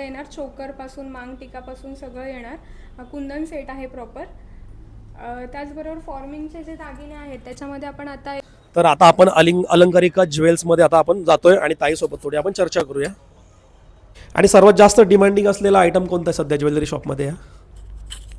येणार, चोकरपासून मांग टिकापासून सगळं येणार. कुंदन सेट आहे प्रॉपर. त्याचबरोबर फॉर्मिंगचे जे दागिने आहेत त्याच्यामध्ये आपण आता तर आता आपण अलंकारिका ज्वेल्समध्ये आता आपण जातोय आणि ताईसोबत थोडी आपण चर्चा करूया. आणि सर्वात जास्त डिमांडिंग असलेला आयटम कोणता आहे सध्या ज्वेलरी शॉपमध्ये?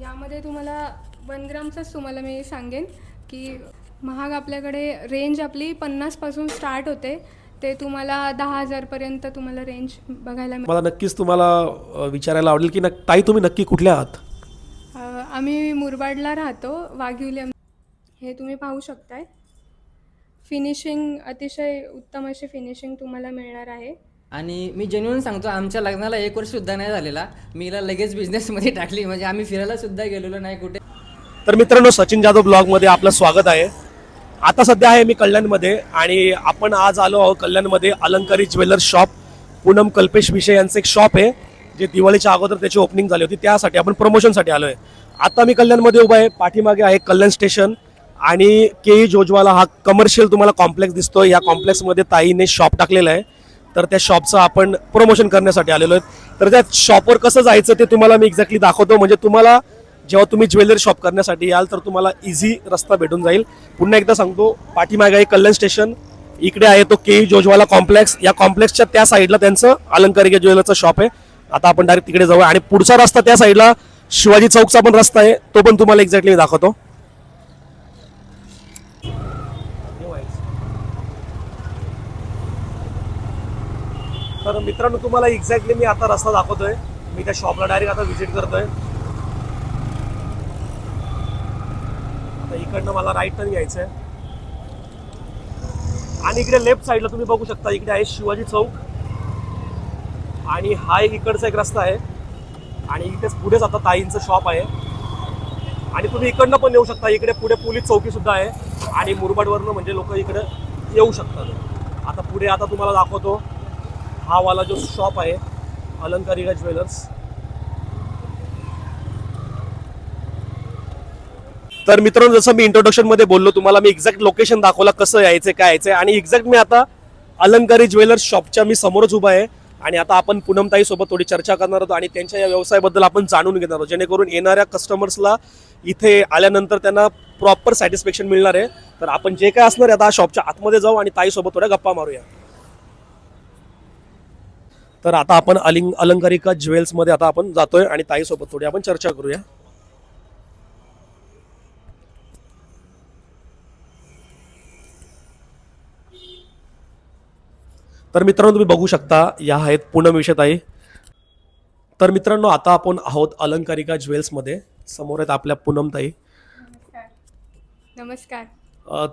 यामध्ये तुम्हाला 1 ग्रामचंच तुम्हाला मी सांगेन की महाग आपल्याकडे रेंज आपली 50पासून स्टार्ट होते, ते तुम्हाला 10,000पर्यंत तुम्हाला रेंज बघायला मला नक्कीच तुम्हाला विचारायला आवडेल की ताई तुम्ही नक्की कुठल्या आहात? आम्ही मुरबाडला राहतो, वाघिवली. हे तुम्ही पाहू शकताय. फिनिशिंग अतिशय उत्तम अशी फिनिशिंग तुम्हाला मिळणार आहे. आणि मी जेन्युइन सांगतो, आमच्या लग्नाला 1 वर्षसुद्धा नाही झालेला, मी हिला लगेच बिझनेसमध्ये टाकली. म्हणजे आम्ही फिरायलासुद्धा गेलेलो नाही कुठे. तर मित्रांनो, सचिन जाधव ब्लॉगमध्ये आपलं स्वागत आहे. आता सध्या आहे मी कल्याणमध्ये आणि आपण आज आलो आहोत कल्याणमध्ये अलंकारी ज्वेलर्स शॉप. पूनम कल्पेश विषय यांचं एक शॉप आहे जे दिवाळीच्या अगोदर त्याची ओपनिंग झाली होती, त्यासाठी आपण प्रमोशनसाठी आलो आहे. आता मी कल्याणमध्ये उभा आहे, पाठीमागे आहे कल्याण स्टेशन आणि के जोजवाला हा कमर्शियल तुम्हाला कॉम्प्लेक्स दिसतोय. या कॉम्प्लेक्समध्ये ताईने शॉप टाकलेलं आहे, तर त्या शॉपचं आपण प्रमोशन करण्यासाठी आलेलो आहे. तर त्या शॉपवर कसं जायचं ते तुम्हाला मी एक्झॅक्टली दाखवतो. म्हणजे तुम्हाला जेव्हा तुम्ही ज्वेलरी शॉप करण्यासाठी याल तर तुम्हाला इझी रस्ता भेटून जाईल. पुन्हा एकदा सांगतो, पाठीमागे आहे कल्याण स्टेशन, इकडे आहे तो के जोजवाला कॉम्प्लेक्स. या कॉम्प्लेक्सच्या त्या साईडला त्यांचं अलंकारिका ज्वेलरचं शॉप आहे. आता आपण डायरेक्ट तिकडे जाऊया आणि पुढचा रस्ता त्या साईडला शिवाजी चौकचा पण रस्ता आहे, तो पण तुम्हाला एक्झॅक्टली दाखवतो. तर मित्रांनो, तुम्हाला एक्झॅक्टली मी आता रस्ता दाखवतोय. मी त्या शॉपला डायरेक्ट आता व्हिजिट करतोय. आता इकडनं मला राईट टर्न घ्यायचं आहे आणि इकडे लेफ्ट साईडला तुम्ही बघू शकता, इकडे आहे शिवाजी चौक आणि हा एक इकडचा एक रस्ता आहे आणि इथेच पुढेच आता ताईंचं शॉप आहे. आणि तुम्ही इकडनं पण येऊ शकता, इकडे पुढे पोलीस चौकी सुद्धा आहे आणि मुरबाडवरनं म्हणजे लोक इकडे येऊ शकतात. आता पुढे आता तुम्हाला दाखवतो हा वाला जो शॉप आहे अलंकारिका ज्वेलर्स. तर मित्रांनो, जसं मी इंट्रोडक्शनमध्ये बोललो तुम्हाला, मी एक्झॅक्ट लोकेशन दाखवला कसं यायचं काय यायचं. आणि एक्झॅक्ट मी आता अलंकारी ज्वेलर्स शॉपच्या मी समोरच उभा आहे आणि आता आपण पूनमताई सोबत थोडी चर्चा करणार आहोत आणि त्यांच्या या व्यवसायाबद्दल आपण जाणून घेणार आहोत, जेणेकरून येणाऱ्या कस्टमर्सला इथे आल्यानंतर त्यांना प्रॉपर सॅटिस्फॅक्शन मिळणार आहे. तर आपण जे काय असणार आहे आता शॉपच्या आतमध्ये जाऊ आणि ताईसोबत थोड्या गप्पा मारूया. तर आता आपण अलंकारिका ज्वेल्समध्ये आता आपण जातोय आणि ताईसोबत थोडी आपण चर्चा करूया. तर मित्रांनो, तुम्ही बघू शकता या आहेत पूनम विषयताई. तर मित्रांनो, आता आपण आहोत अलंकारिका ज्वेल्समध्ये. समोर आहेत आपल्या पूनमताई. नमस्कार. नमस्कार.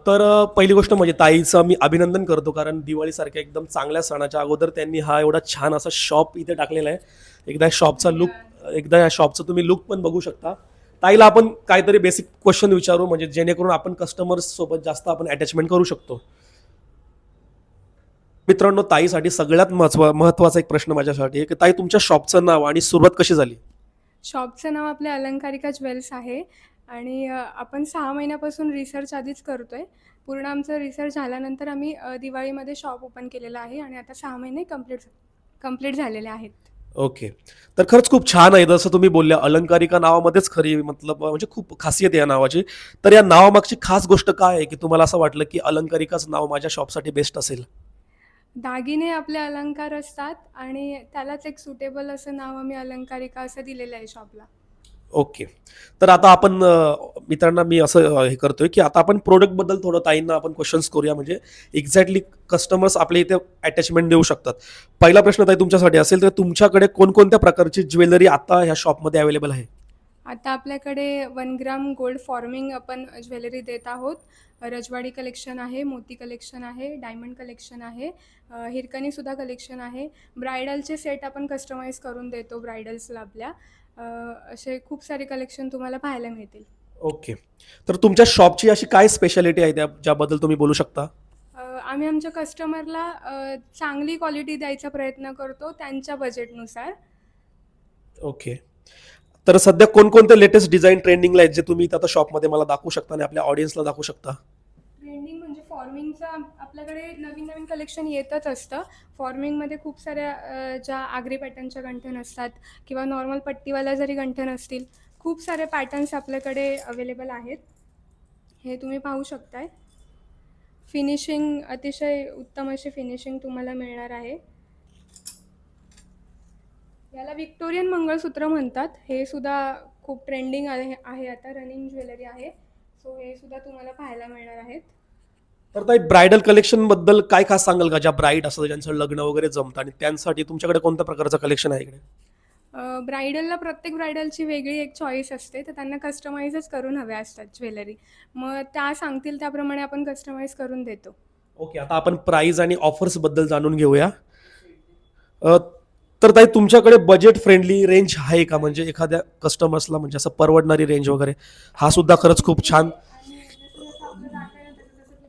तर पहिली गोष्ट म्हणजे ताईचं मी अभिनंदन करतो, कारण दिवाळीसारख्या एकदम चांगल्या सणाच्या अगोदर त्यांनी हा एवढा छान असा शॉप इथे टाकलेला आहे. एकदा या शॉपचा तुम्ही लुक पण बघू शकता. ताईला आपण काहीतरी बेसिक क्वेश्चन विचारू, म्हणजे जेणेकरून आपण कस्टमर्स सोबत जास्त आपण अटॅचमेंट करू शकतो. मित्रांनो, ताईसाठी सगळ्यात महत्त्वाचा एक प्रश्न माझ्यासाठी आहे की ताई, तुमच्या शॉपचं नाव आणि सुरुवात कशी झाली? शॉपचं नाव आपले अलंकारिका ज्वेल्स आहे आणि आपण 6 महिन्यापासून रिसर्च आधीच करतोय. पूर्ण आमचं रिसर्च झाल्यानंतर आम्ही दिवाळीमध्ये शॉप ओपन केलेलं आहे आणि आता 6 महिने कंप्लीट झालेले आहेत. ओके. तर खरंच खूप छान आहे. जसं तुम्ही बोलल्या, अलंकारिका नावामध्येच खरी मतलब म्हणजे खूप खासियत आहे या नावाची. तर या नावामागची खास गोष्ट काय आहे की तुम्हाला असं वाटलं की अलंकारिकाच नाव माझ्या शॉपसाठी बेस्ट असेल? दागिने आपले अलंकार असतात आणि त्यालाच एक सुटेबल असं नाव आम्ही अलंकारिका असं दिलेलं आहे शॉपला. ओके. तर आता आपण मित्रांना मी असं हे करतोय की आता आपण प्रोडक्टबद्दल थोडं ताईंना आपण क्वेश्चन्स करूया, म्हणजे एक्झॅक्टली कस्टमर्स आपल्या इथे अटॅचमेंट देऊ शकतात. पहिला प्रश्न ताई तुमच्यासाठी असेल, तर तुमच्याकडे कोणकोणत्या प्रकारची ज्वेलरी आता ह्या शॉपमध्ये अवेलेबल आहे? आता आपल्याकडे 1 ग्राम गोल्ड फॉर्मिंग आपण ज्वेलरी देत आहोत. रजवाडी कलेक्शन आहे, मोती कलेक्शन आहे, डायमंड कलेक्शन आहे, हिरकणीसुद्धा कलेक्शन आहे. ब्रायडलचे सेट आपण कस्टमाइज करून देतो ब्रायडल्सला आपल्या. असे खूप सारे कलेक्शन तुम्हाला पाहायला मिळतील. ओके. तर तुमच्या शॉपची अशी काय स्पेशालिटी आहे ज्याबद्दल तुम्ही बोलू शकता? आम्ही आमच्या कस्टमरला चांगली क्वालिटी द्यायचा प्रयत्न करतो त्यांच्या बजेटनुसार. ओके. तर सध्या कोणकोणते लेटेस्ट डिझाईन ट्रेंडिंगला आहेत जे तुम्ही आता शॉपमध्ये मला दाखवू शकता आणि आपल्या ऑडियन्सला दाखवू शकता? ट्रेंडिंग म्हणजे फॉर्मिंगचा आपला आपल्याकडे नवीन नवीन कलेक्शन येतच असतं. फॉर्मिंगमध्ये खूप साऱ्या ज्या आगरी पॅटर्नच्या गंठण असतात किंवा नॉर्मल पट्टीवाल्या जरी गंठण असतील, खूप सारे पॅटर्न्स आपल्याकडे अवेलेबल आहेत. हे तुम्ही पाहू शकताय. फिनिशिंग अतिशय उत्तम अशी फिनिशिंग तुम्हाला मिळणार आहे. याला व्हिक्टोरियन मंगळसूत्र म्हणतात. हे सुद्धा खूप ट्रेंडिंग आहे आता, रनिंग ज्वेलरी आहे. सो हे सुद्धा तुम्हाला पाहायला मिळणार आहेत. तर ताई ब्रायडल कलेक्शन बद्दल काय खास सांगाल का, ज्या ब्राईड असतात ज्यांचं लग्न वगैरे जमतं आणि त्यांसाठी तुमच्याकडे कोणत्या प्रकारचं कलेक्शन आहे इकडे? ब्रायडलला प्रत्येक ब्रायडलची वेगळी एक चॉईस असते, तर त्यांना कस्टमाइजच करून हव्या असतात ज्वेलरी. मग त्या सांगतील त्याप्रमाणे आपण कस्टमाइज करून देतो. ओके, आता आपण प्राइस आणि ऑफर्स बद्दल जाणून घेऊया. अ, तर ताई तुमच्याकडे बजेट फ्रेंडली रेंज आहे का, म्हणजे एखाद्या कस्टमर्सला म्हणजे असं परवडणारी रेंज वगैरे? हा सुद्धा खरंच खूप छान,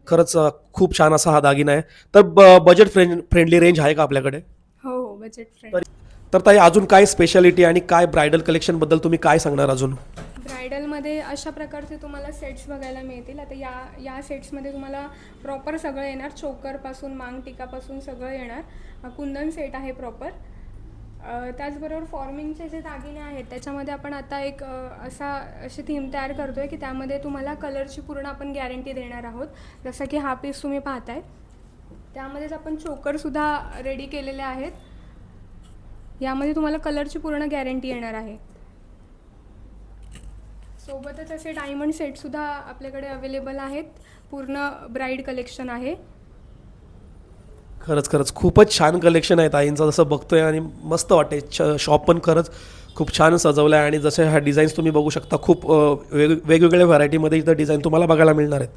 खरंच खूप छान असा हा दागिना आहे. तर बजेट फ्रेंडली रेंज आहे का आपल्याकडे? हो हो, बजेट फ्रेंड. तर ताई अजून काय स्पेशालिटी आणि काय ब्रायडल कलेक्शन बद्दल तुम्ही काय सांगणार अजून? ब्रायडलमध्ये अशा प्रकारचे तुम्हाला सेट्स बघायला मिळतील. आता या सेट्समध्ये तुम्हाला प्रॉपर सगळं येणार. चोकरपासून मांग टिकापासून सगळं येणार. कुंदन सेट आहे प्रॉपर. त्याचबरोबर फॉर्मिंगचे जे दागिने आहेत त्याच्यामध्ये आपण आता एक अशी थीम तयार करतो आहे की त्यामध्ये तुम्हाला कलरची पूर्ण आपण गॅरंटी देणार आहोत. जसं की हा पीस तुम्ही पाहताय, त्यामध्येच आपण चोकरसुद्धा रेडी केलेले आहेत. यामध्ये तुम्हाला कलरची पूर्ण गॅरंटी येणार आहे. सोबतच असे डायमंड सेटसुद्धा आपल्याकडे अवेलेबल आहेत. पूर्ण ब्राईड कलेक्शन आहे. खरंच खूपच छान कलेक्शन आहे ताईंचं, जसं बघतोय आणि मस्त वाटते. शॉप पण खरंच खूप छान सजवलं आहे आणि जसे ह्या डिझाईन्स तुम्ही बघू शकता, खूप वेगवेगळ्या व्हरायटीमध्ये इथं डिझाईन तुम्हाला बघायला मिळणार आहेत.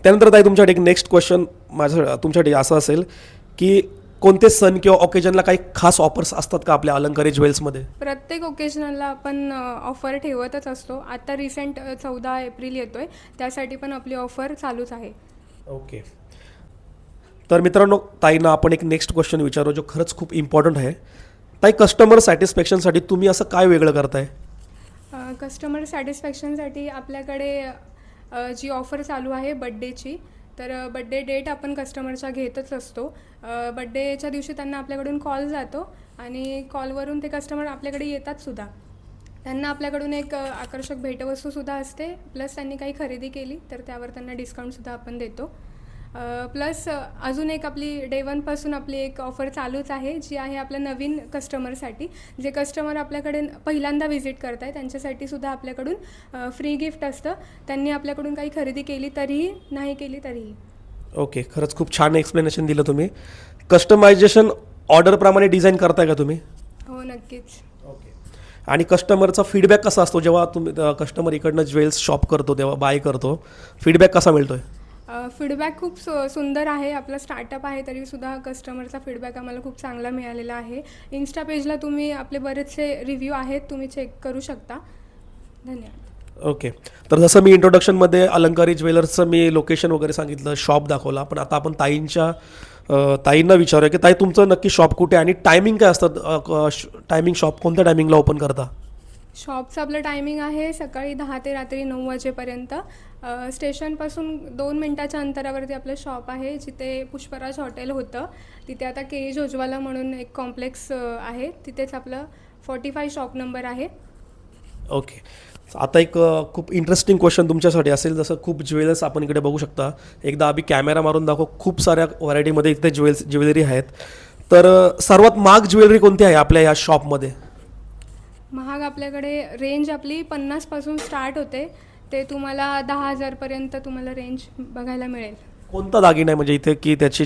त्यानंतर ताई तुमच्यासाठी एक नेक्स्ट क्वेश्चन माझं तुमच्यासाठी असं असेल की कोणते सण किंवा ऑकेजनला काही खास ऑफर्स असतात का आपल्या अलंकारी ज्वेल्समध्ये? प्रत्येक ओकेजनला आपण ऑफर ठेवतच असतो. आता रिसेंट 14 एप्रिल येतो आहे, त्यासाठी पण आपली ऑफर चालूच आहे. ओके, तर मित्रांनो ताईंना आपण एक नेक्स्ट क्वेश्चन विचारू जो खरंच खूप इम्पॉर्टंट आहे. ताई कस्टमर सॅटिस्फॅक्शनसाठी तुम्ही असं काय वेगळं करताय? कस्टमर सॅटिस्फॅक्शनसाठी आपल्याकडे जी ऑफर चालू आहे बड्डेची, तर बड्डे डेट आपण कस्टमरच्या घेतच असतो. बड्डेच्या दिवशी त्यांना आपल्याकडून कॉल जातो आणि कॉलवरून ते कस्टमर आपल्याकडे येतातसुद्धा. त्यांना आपल्याकडून एक आकर्षक भेटवस्तूसुद्धा असते. प्लस त्यांनी काही खरेदी केली तर त्यावर त्यांना डिस्काउंटसुद्धा आपण देतो. प्लस अजून एक आपली डे 1पासून आपली एक ऑफर चालूच आहे, जी आहे आपल्या नवीन कस्टमरसाठी. जे कस्टमर आपल्याकडे पहिल्यांदा व्हिजिट करत आहे त्यांच्यासाठीसुद्धा आपल्याकडून फ्री गिफ्ट असतं. त्यांनी आपल्याकडून काही खरेदी केली तरीही, नाही केली तरीही. ओके, खरंच खूप छान एक्सप्लेनेशन दिलं तुम्ही. कस्टमायझेशन ऑर्डरप्रमाणे डिझाईन करताय का तुम्ही? हो, नक्कीच. ओके, आणि कस्टमरचा फीडबॅक कसा असतो जेव्हा तुम्ही कस्टमर इकडनं ज्वेल्स शॉप करतो तेव्हा बाय करतो, फीडबॅक कसा मिळतोय? फीडबॅक खूप सुंदर आहे. आपला स्टार्टअप आहे तरीसुद्धा कस्टमरचा फीडबॅक आम्हाला खूप चांगला मिळालेला आहे. इन्स्टा पेजला तुम्ही आपले बरेचसे रिव्ह्यू आहेत, तुम्ही चेक करू शकता. धन्यवाद. ओके, तर जसं मी इंट्रोडक्शनमध्ये अलंकारी ज्वेलर्सचं मी लोकेशन वगैरे सांगितलं, शॉप दाखवला, पण आता आपण ताईंना विचारूया की ताई तुमचं नक्की शॉप कुठे आणि टायमिंग काय असतं? टायमिंग शॉप कोणत्या टायमिंगला ओपन करता? शॉपचं आपलं टायमिंग आहे सकाळी 10 ते रात्री 9 वाजेपर्यंत. स्टेशनपासून 2 मिनटाच्या अंतरावरती आपलं शॉप आहे, जिथे पुष्पराज हॉटेल होतं. तिथे आता KH उज्ज्वला म्हणून एक कॉम्प्लेक्स आहे, तिथेच आपलं 45 शॉप नंबर आहे. ओके, आता एक खूप इंटरेस्टिंग क्वेश्चन तुमच्यासाठी असेल. जसं खूप ज्वेलर्स आपण इकडे बघू शकता, एकदा आम्ही कॅमेरा मारून दाखव, खूप साऱ्या व्हरायटीमध्ये इथे ज्वेलरी आहेत. तर सर्वात महाग ज्वेलरी कोणती आहे आपल्या या शॉपमध्ये? महाग आपल्याकडे रेंज आपली 50पासून स्टार्ट होते, ते तुम्हाला 10,000पर्यंत तुम्हाला रेंज बघायला मिळेल. कोणता दागिना आहे म्हणजे इथे की त्याची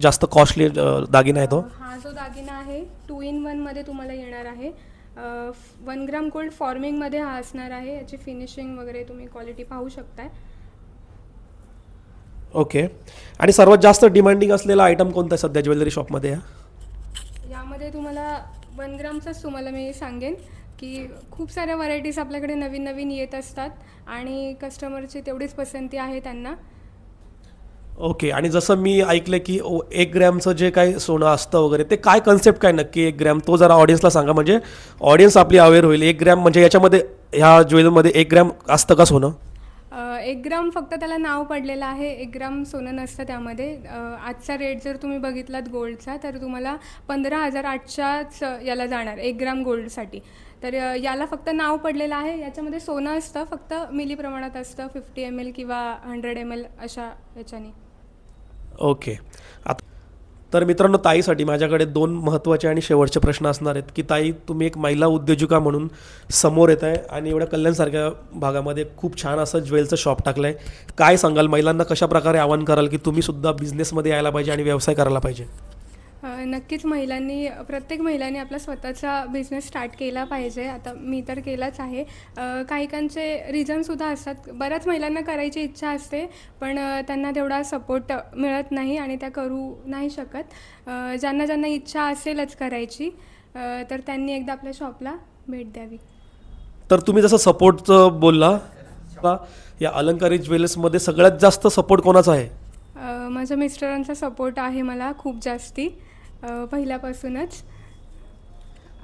जास्त कॉस्टली दागिना आहे तो? हा जो दागिना आहे 2 in 1 मध्ये तुम्हाला येणार आहे. 1 ग्राम गोल्ड फॉर्मिंगमध्ये हा असणार आहे. याची फिनिशिंग वगैरे तुम्ही क्वालिटी पाहू शकताय. ओके, आणि सर्वात जास्त डिमांडिंग असलेला आयटम कोणता आहे सध्या ज्वेलरी शॉपमध्ये? यामध्ये तुम्हाला 1 ग्रामचाच तुम्हाला मी सांगेन की खूप साऱ्या व्हरायटीज आपल्याकडे नवीन नवीन येत असतात आणि कस्टमरची तेवढीच पसंती आहे त्यांना. ओके, आणि जसं मी ऐकलं की 1 ग्रॅमचं जे काही सोनं असतं वगैरे, ते काय कन्सेप्ट काय नक्की 1 ग्रॅम, तो जरा ऑडियन्सला सांगा, म्हणजे ऑडियन्स आपली अवेअर होईल. 1 ग्रॅम म्हणजे याच्यामध्ये ह्या ज्वेलरीमध्ये 1 ग्रॅम असतं का सोनं? 1 ग्राम फक्त त्याला नाव पडलेलं आहे. 1 ग्राम सोनं नसतं त्यामध्ये. आजचा रेट जर तुम्ही बघितलात गोल्डचा तर तुम्हाला 15,800च याला जाणार 1 ग्राम गोल्डसाठी. तर याला फक्त नाव पडलेलं आहे. याच्यामध्ये सोनं असतं, फक्त मिली प्रमाणात असतं, 50 ml किंवा 100 ml अशा याच्याने. ओके. आता तर मित्रांनो, ताईसाठी माझ्याकडे 2 महत्त्वाचे आणि शेवटचे प्रश्न असणार आहेत की ताई, तुम्ही एक महिला उद्योजिका म्हणून समोर येत आहे आणि एवढ्या कल्याणसारख्या भागामध्ये खूप छान असं ज्वेलचं शॉप टाकलं आहे. काय सांगाल, महिलांना कशाप्रकारे आवाहन कराल की तुम्ही सुद्धा बिझनेसमध्ये यायला पाहिजे आणि व्यवसाय करायला पाहिजे? नक्कीच प्रत्येक महिलांनी आपला स्वतःचा बिझनेस स्टार्ट केला पाहिजे. आता मी तर केलाच आहे. काहीकांचे रिझनसुद्धा असतात. बऱ्याच महिलांना करायची इच्छा असते, पण त्यांना तेवढा सपोर्ट मिळत नाही आणि त्या करू नाही शकत. ज्यांना ज्यांना इच्छा असेलच करायची तर त्यांनी एकदा आपल्या शॉपला भेट द्यावी. तर तुम्ही जसं सपोर्टचं बोलला, या अलंकारी ज्वेलर्समध्ये सगळ्यात जास्त सपोर्ट कोणाचा आहे? माझ्या मिस्टरांचा सपोर्ट आहे मला खूप जास्ती, पहिल्यापासूनच.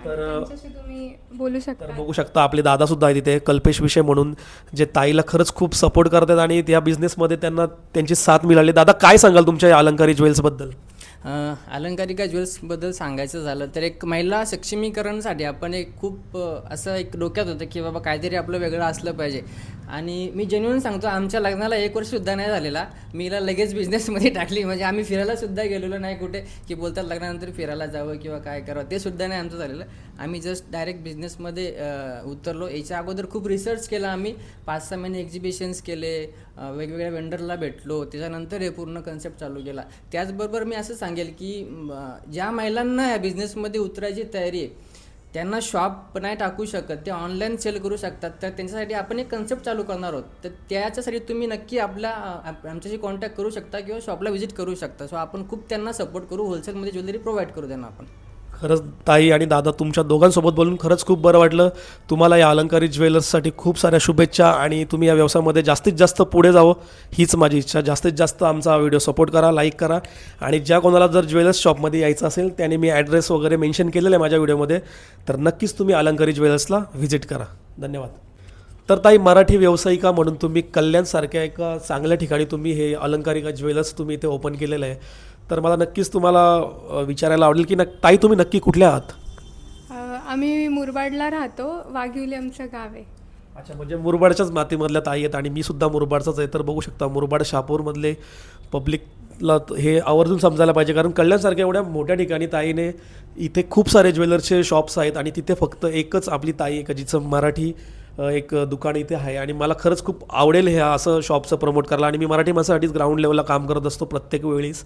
तर त्यांच्याशी तुम्ही बोलू तर शकता. बघू शकता आपले दादासुद्धा आहे तिथे, कल्पेश विषय म्हणून, जे ताईला खरंच खूप सपोर्ट करतात आणि त्या बिझनेसमध्ये त्यांना त्यांची साथ मिळाली. दादा, काय सांगाल तुमच्या या अलंकारी ज्वेल्सबद्दल? अलंकारिका ज्वेल्सबद्दल सांगायचं झालं तर एक महिला सक्षमीकरणासाठी आपण एक खूप असं एक डोक्यात होतं की बाबा काहीतरी आपलं वेगळं असलं पाहिजे. आणि मी जेन्युइन सांगतो, आमच्या लग्नाला 1 वर्षसुद्धा नाही झालेला, मी हिला लगेच बिझनेसमध्ये टाकली. म्हणजे आम्ही फिरायलासुद्धा गेलेलो नाही कुठे की बोलतात लग्नानंतर फिरायला जावं किंवा काय करावं, ते सुद्धा नाही आमचं झालेलं. आम्ही जस्ट डायरेक्ट बिझनेसमध्ये उतरलो. याच्या अगोदर खूप रिसर्च केला आम्ही, 5-6 महिने एक्झिबिशन्स केले, वेगवेगळ्या वेंडरला भेटलो, त्याच्यानंतर हे पूर्ण कन्सेप्ट चालू केला. त्याचबरोबर मी असं सांगेल की ज्या महिलांना ह्या बिझनेसमध्ये उतरायची तयारी आहे त्यांना शॉप नाही टाकू शकत, ते ऑनलाईन सेल करू शकतात. तर त्यांच्यासाठी आपण एक कन्सेप्ट चालू करणार आहोत. तर त्याच्यासाठी तुम्ही नक्की आमच्याशी कॉन्टॅक्ट करू शकता किंवा शॉपला व्हिजिट करू शकता. सो आपण खूप त्यांना सपोर्ट करू, होलसेलमध्ये ज्वेलरी प्रोव्हाइड करू त्यांना आपण. खरंच ताई आणि दादा, तुमच्या दोघांसोबत बोलून खरंच खूप बरं वाटलं. तुम्हाला या अलंकारी ज्वेलर्ससाठी खूप साऱ्या शुभेच्छा आणि तुम्ही या व्यवसायामध्ये जास्तीत जास्त पुढे जावं हीच माझी इच्छा. जास्तीत जास्त आमचा व्हिडिओ सपोर्ट करा, लाईक करा आणि ज्या कोणाला जर ज्वेलर्स शॉपमध्ये यायचं असेल त्याने मी ॲड्रेस वगैरे मेन्शन केलेलं आहे माझ्या व्हिडिओमध्ये, तर नक्कीच तुम्ही अलंकारी ज्वेलर्सला व्हिजिट करा. धन्यवाद. तर ताई, मराठी व्यावसायिका म्हणून तुम्ही कल्याणसारख्या एका चांगल्या ठिकाणी तुम्ही हे अलंकारिका ज्वेलर्स तुम्ही इथे ओपन केलेलं आहे. तर मला नक्कीच तुम्हाला विचारायला आवडेल की ताई, तुम्ही नक्की कुठल्या आहात? आम्ही मुरबाडला राहतो, वाघिवली आमचं गाव आहे. अच्छा, म्हणजे मुरबाडच्याच मातीमधल्या ताई आहेत आणि मी सुद्धा मुरबाडचाच आहे. तर बघू शकता, मुरबाड शहापूरमधले पब्लिकला हे आवर्जून समजायला पाहिजे, कारण कल्याणसारख्या एवढ्या मोठ्या ठिकाणी ताईने इथे खूप सारे ज्वेलर्सचे शॉप्स आहेत आणि तिथे फक्त एकच आपली ताई आहे का जिचं मराठी एक दुकान इथे आहे. आणि मला खरंच खूप आवडेल हे असं शॉपचं प्रमोट करायला. आणि मी मराठी माणसासाठीच ग्राउंड लेवलला काम करत असतो प्रत्येक वेळीच.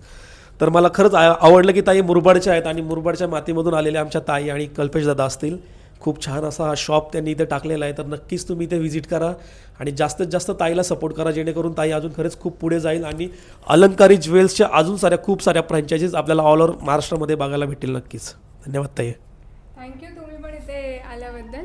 तर मला खरंच आवडलं की ताई मुरबाडच्या आहेत आणि मुरबाडच्या मातीमधून आलेल्या आमच्या ताई आणि कल्पेश दादा असतील. खूप छान असा हा शॉप त्यांनी इथे टाकलेला आहे. तर नक्कीच तुम्ही इथे व्हिजिट करा आणि जास्तीत जास्त ताईला सपोर्ट करा, जेणेकरून ताई अजून खरंच खूप पुढे जाईल आणि अलंकारी ज्वेल्सच्या अजून खूप साऱ्या फ्रँचायझीज आपल्याला ऑल ओव्हर महाराष्ट्रामध्ये बघायला भेटतील नक्कीच. धन्यवाद ताई. थँक्यू तुम्ही पण इथे आल्याबद्दल.